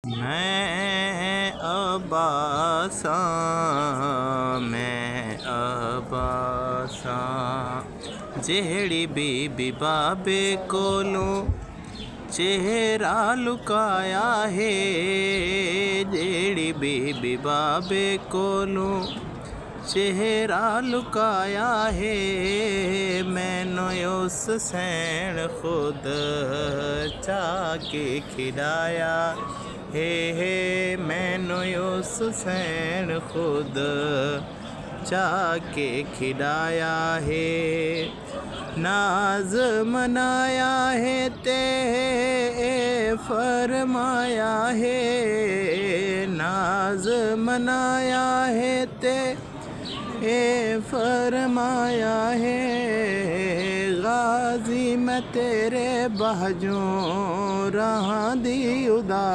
मैं अब्बासा जेहड़ी बीबी बाबे कोलों चेहरा लुकाया है, जेहड़ी बीबी बाबे कोलों चेहरा लुकाया है, मैनू उस सैन खुद चाके खिलाया हे मैनू उस सैन खुद चाके खिलाया है। नाज मनाया है ते फरमाया है, नाज मनाया है ते फरमाया है, गाजी मैं तेरे बाजों रहा दी उदा